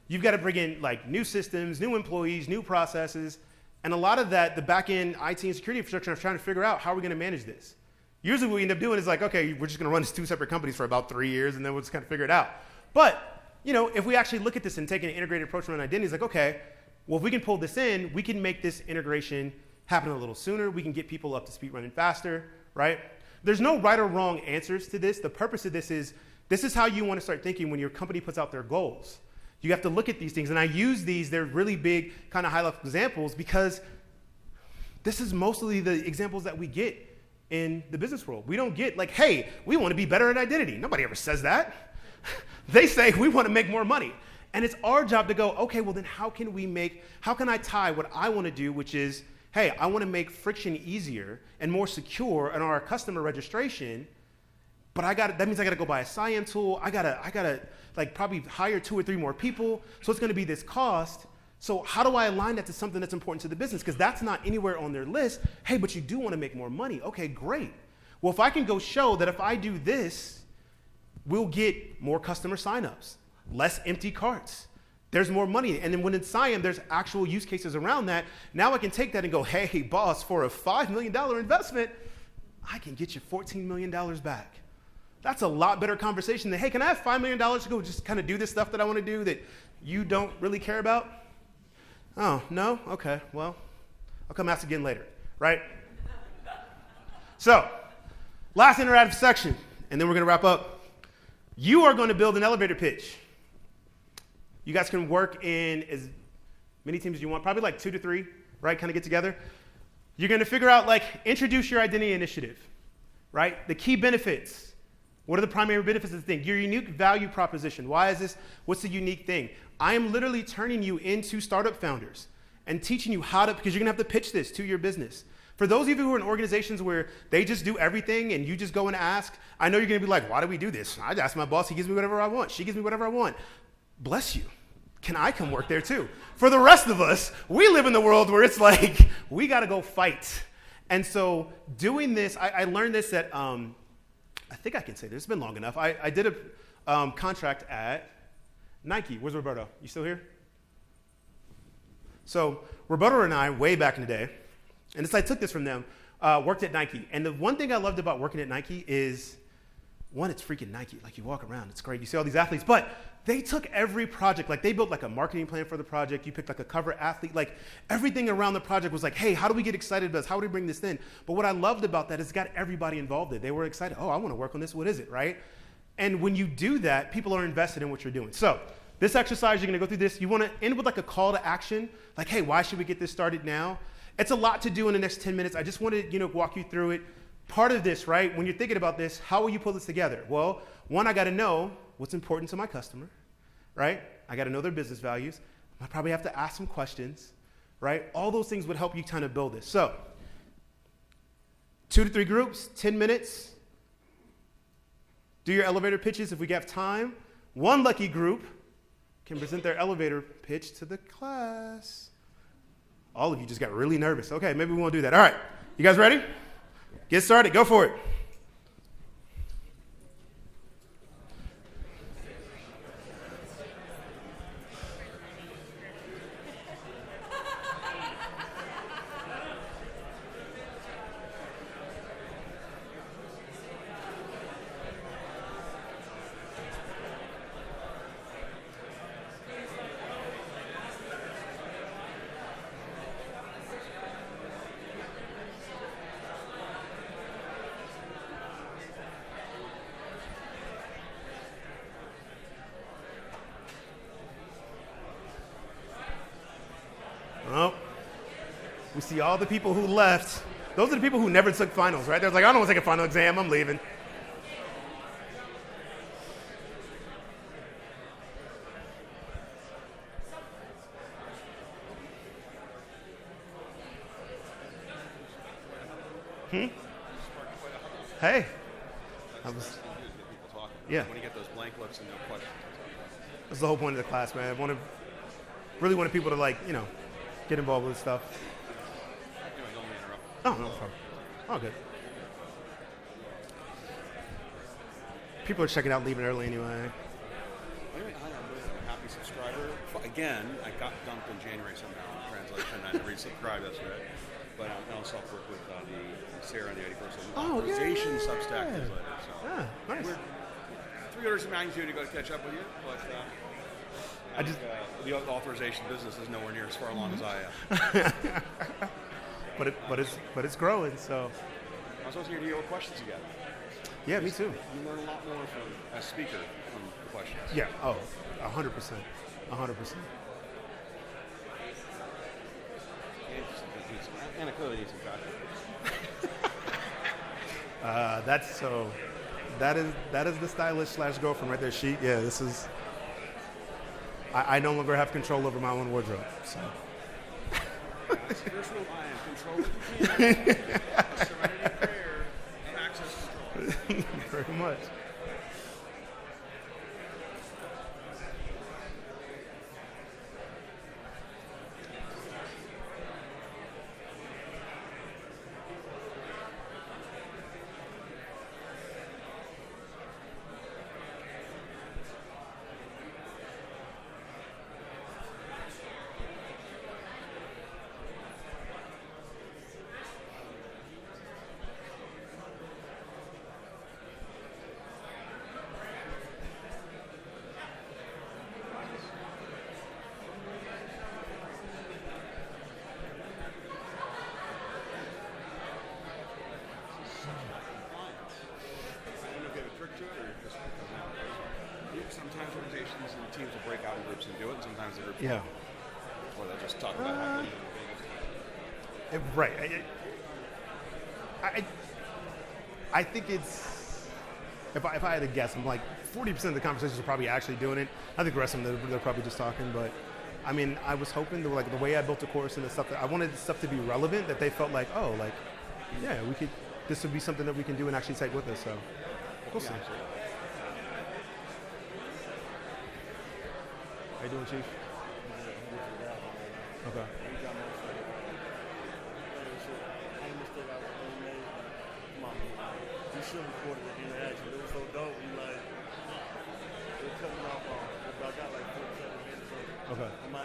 You've got to bring in like new systems, new employees, new processes, and a lot of that, the back-end IT and security infrastructure is trying to figure out how we're going to manage this. Usually what we end up doing is like, okay, we're just going to run as two separate companies for about 3 years, and then we'll just kind of figure it out. But, if we actually look at this and take an integrated approach around identity, it's like, okay, well, if we can pull this in, we can make this integration happen a little sooner. We can get people up to speed running faster, right? There's no right or wrong answers to this. The purpose of this is how you want to start thinking when your company puts out their goals. You have to look at these things. And I use these, they're really big, kind of high-level examples because this is mostly the examples that we get in the business world. We don't get like, hey, we want to be better at identity. Nobody ever says that. They say we want to make more money. And it's our job to go, okay, well then how can I tie what I want to do, which is, hey, I want to make friction easier and more secure in our customer registration, but that means I got to go buy a SIAM tool. I got to like probably hire 2 or 3 more people. So it's going to be this cost. So how do I align that to something that's important to the business? Because that's not anywhere on their list. Hey, but you do want to make more money. Okay, great. Well, if I can go show that if I do this, we'll get more customer signups, less empty carts. There's more money. And then when it's SIAM, there's actual use cases around that. Now I can take that and go, hey, boss, for a $5 million investment, I can get you $14 million back. That's a lot better conversation than, hey, can I have $5 million to go just kind of do this stuff that I want to do that you don't really care about? Oh, no? Okay, well, I'll come ask again later, right? So, last interactive section, and then we're going to wrap up. You are going to build an elevator pitch. You guys can work in as many teams as you want, probably like 2 to 3, right? Kind of get together. You're going to figure out, like, introduce your identity initiative, right? The key benefits. What are the primary benefits of the thing? Your unique value proposition. Why is this? What's the unique thing? I am literally turning you into startup founders and teaching you how to, because you're going to have to pitch this to your business. For those of you who are in organizations where they just do everything and you just go and ask, I know you're going to be like, why do we do this? I ask my boss, he gives me whatever I want. She gives me whatever I want. Bless you. Can I come work there too? For the rest of us, we live in the world where it's like, we got to go fight. And so doing this, I learned this at I think I can say this. It's been long enough. I did a contract at Nike. Where's Roberto? You still here? So Roberto and I, way back in the day, and I took this from them, worked at Nike. And the one thing I loved about working at Nike is, one, it's freaking Nike. Like, you walk around, it's great. You see all these athletes. But they took every project. Like, they built like a marketing plan for the project. You picked like a cover athlete. Like, everything around the project was like, hey, how do we get excited about this? How do we bring this in? But what I loved about that is it got everybody involved in it. They were excited. Oh, I want to work on this. What is it, right? And when you do that, people are invested in what you're doing. So this exercise, you're going to go through this. You want to end with like a call to action. Like, hey, why should we get this started now? It's a lot to do in the next 10 minutes. I just wanted to, walk you through it. Part of this, right, when you're thinking about this, how will you pull this together? Well, one, I got to know what's important to my customer, right? I got to know their business values. I probably have to ask some questions, right? All those things would help you kind of build this. So 2 to 3 groups, 10 minutes. Do your elevator pitches if we have time. One lucky group can present their elevator pitch to the class. All of you just got really nervous. Okay, maybe we won't do that. All right, you guys ready? Get started. Go for it. Well, we see all the people who left. Those are the people who never took finals, right? They're like, I don't want to take a final exam. I'm leaving. Hey. Yeah. When you get those blank looks and no questions. That's the whole point of the class, man. Really wanted people to get involved with stuff. Anyway, don't interrupt. Oh, no problem. Oh, good. People are checking out, leaving early anyway. Anyway, hi, I'm a happy subscriber. Again, I got dumped in January somehow in translation. I resubscribed yesterday. But I also work with the Sarah and the 81st authorization Substack newsletter. So Nice. we're 3 orders of magnitude to go to catch up with you, but the authorization business is nowhere near as far along as I am. but it's growing. So I was also here to hear what questions you got. yeah, me too. You learn a lot more as a speaker from the questions. Yeah. Oh, 100%. 100%. And I clearly need some traffic. That is the stylist / girlfriend right there. This is. I no longer have control over my own wardrobe. So. That's the first rule. I am control what you can. Serenity prayer and access control. Very much. Sometimes organizations and teams will break out in groups and do it, and sometimes the groups Yeah. or they'll just talk about how they do it. Right. I think it's, if I had to guess, I'm like 40% of the conversations are probably actually doing it. I think the rest of them, they're probably just talking. But I mean, I was hoping that the way I built the course and the stuff, that I wanted the stuff to be relevant, that they felt like, yeah, this would be something that we can do and actually take with us. So we'll see. How you doing, Chief? Okay. mama, you shouldn't record the interaction. It was so dope. You like, it cut me off on. I got like 47 minutes of Okay. my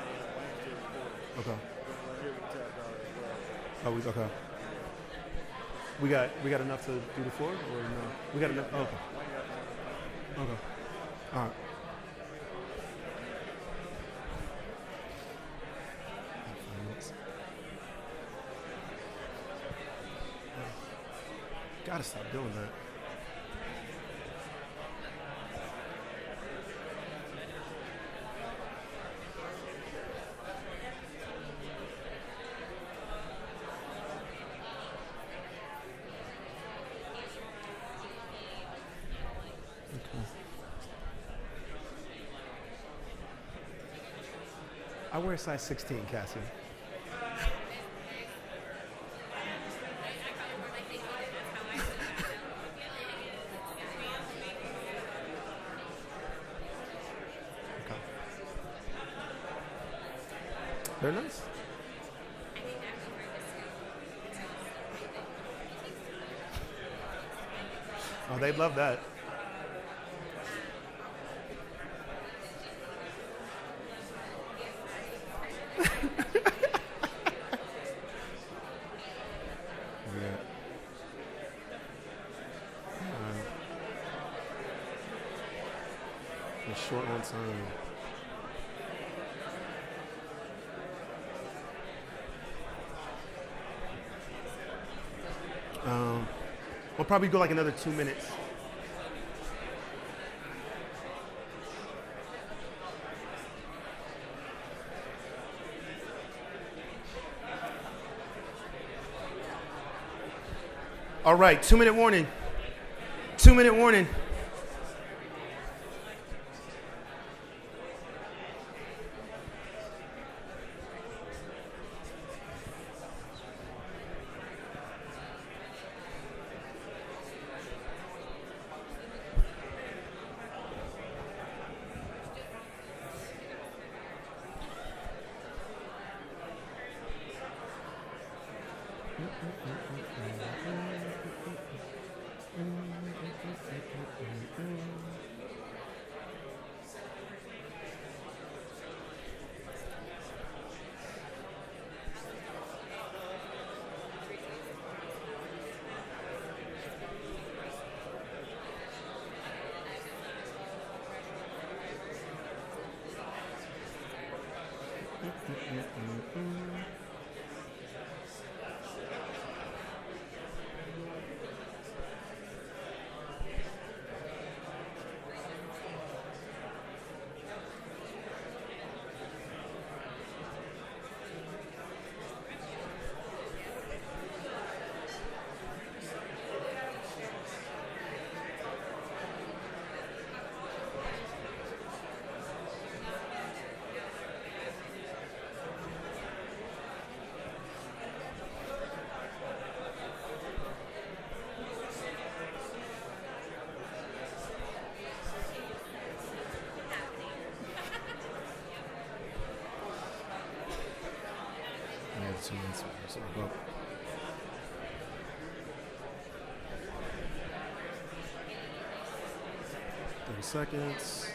still recording. Okay. I'm here with Tap Dog as well. Oh, okay. We got enough to do the floor, or no? We got enough. Oh, okay. Okay. All right. Gotta stop doing that. I wear a size 16, Cassie. Okay. They're nice. Oh, they'd love that. Short on time. We'll probably go like another 2 minutes. All right, 2 minute warning. 2 minute warning. So about 30 seconds.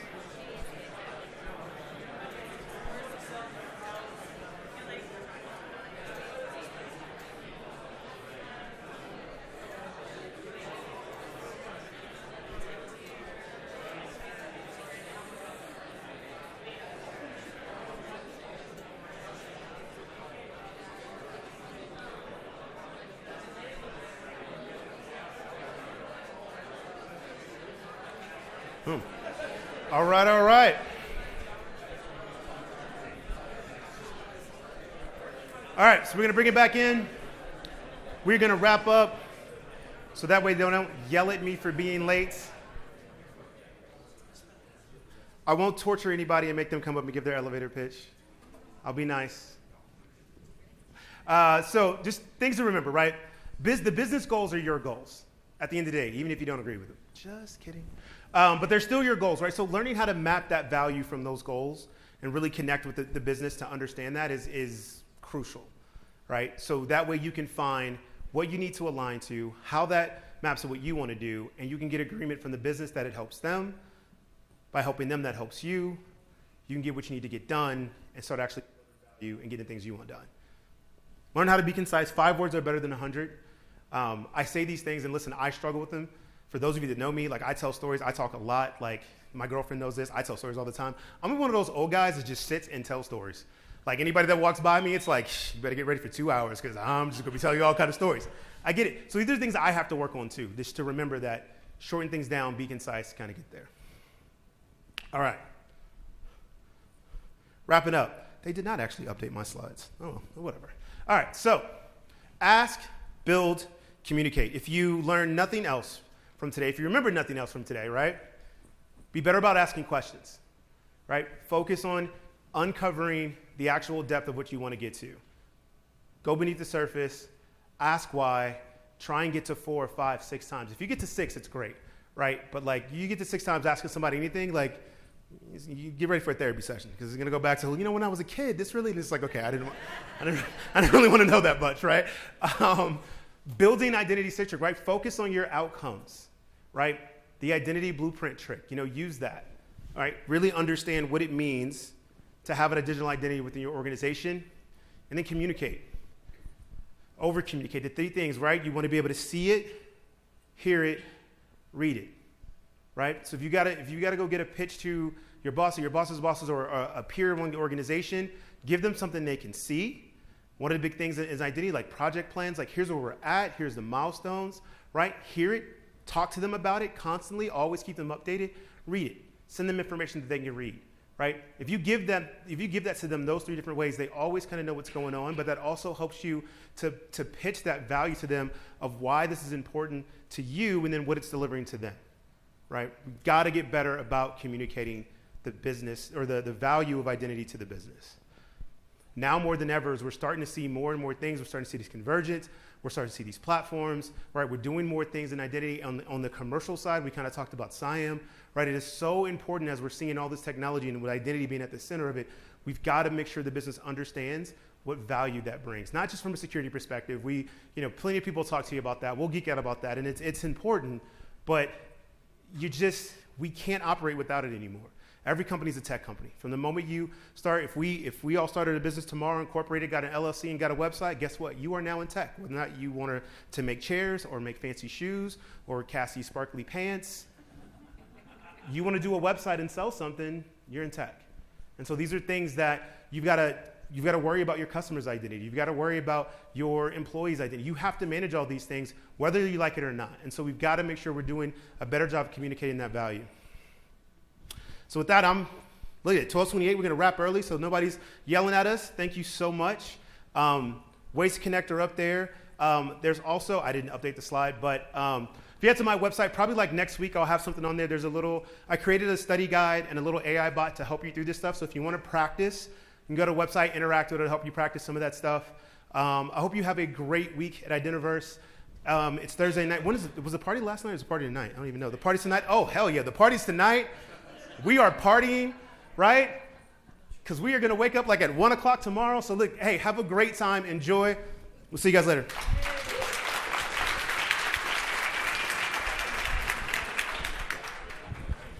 All right, all right. All right, so we're going to bring it back in. We're going to wrap up so that way they don't yell at me for being late. I won't torture anybody and make them come up and give their elevator pitch. I'll be nice. So just things to remember, right? The business goals are your goals at the end of the day, even if you don't agree with them. Just kidding. But they're still your goals, right? So learning how to map that value from those goals and really connect with the business to understand that is crucial, right? So that way you can find what you need to align to, how that maps to what you want to do, and you can get agreement from the business that it helps them. By helping them, that helps you. You can get what you need to get done and start actually you and getting things you want done. Learn how to be concise. 5 words are better than 100. I say these things, and listen, I struggle with them. For those of you that know me, like I tell stories, I talk a lot. Like my girlfriend knows this. I tell stories all the time. I'm one of those old guys that just sits and tells stories. Like anybody that walks by me, it's like, you better get ready for 2 hours because I'm just going to be telling you all kinds of stories. I get it. So these are things I have to work on too, just to remember that shorten things down, be concise, kind of get there. All right. Wrapping up. They did not actually update my slides. Oh, whatever. All right. So ask, build, communicate. If you learn nothing else from today, if you remember nothing else from today, right? Be better about asking questions, right? Focus on uncovering the actual depth of what you want to get to. Go beneath the surface, ask why, try and get to 4 or 5, 6 times. If you get to 6, it's great, right? But like you get to 6 times asking somebody anything, like you get ready for a therapy session because it's going to go back to, when I was a kid, this really, and it's like, okay, I didn't really want to know that much, right? Building identity centric, right? Focus on your outcomes, right? The identity blueprint trick, use that, all right? Really understand what it means to have a digital identity within your organization, and then communicate. Over-communicate. The 3 things, right? You want to be able to see it, hear it, read it, right? So if you gotta go get a pitch to your boss or your boss's bosses or a peer among the organization, give them something they can see. One of the big things is identity, like project plans, like here's where we're at, here's the milestones, right? Hear it, talk to them about it constantly, always keep them updated, read it, send them information that they can read, right? If you give that to them those 3 different ways, they always kind of know what's going on, but that also helps you to pitch that value to them of why this is important to you and then what it's delivering to them, right? We've got to get better about communicating the business or the value of identity to the business. Now more than ever, as we're starting to see more and more things, we're starting to see this convergence, we're starting to see these platforms, right? We're doing more things in identity on the commercial side. We kind of talked about IAM, right? It is so important as we're seeing all this technology and with identity being at the center of it, we've got to make sure the business understands what value that brings. Not just from a security perspective. Plenty of people talk to you about that. We'll geek out about that, and it's important, but we can't operate without it anymore. Every company is a tech company. From the moment you start, if we all started a business tomorrow, incorporated, got an LLC, and got a website, guess what? You are now in tech. Whether or not you want to make chairs or make fancy shoes or cast these sparkly pants, you want to do a website and sell something, you're in tech. And so these are things that you've got to worry about your customer's identity. You've got to worry about your employee's identity. You have to manage all these things, whether you like it or not. And so we've got to make sure we're doing a better job of communicating that value. So with that, look at it, 12:28, we're going to wrap early so nobody's yelling at us. Thank you so much. Ways to connect are up there. There's also, I didn't update the slide, but if you head to my website, probably like next week, I'll have something on there. I created a study guide and a little AI bot to help you through this stuff. So if you want to practice, you can go to the website, interact with it, it'll help you practice some of that stuff. I hope you have a great week at Identiverse. It's Thursday night. When is it? Was the party last night or was the party tonight? I don't even know. The party's tonight? Oh, hell yeah. The party's tonight. We are partying, right? Because we are going to wake up like at 1 o'clock tomorrow. So look, hey, have a great time. Enjoy. We'll see you guys later.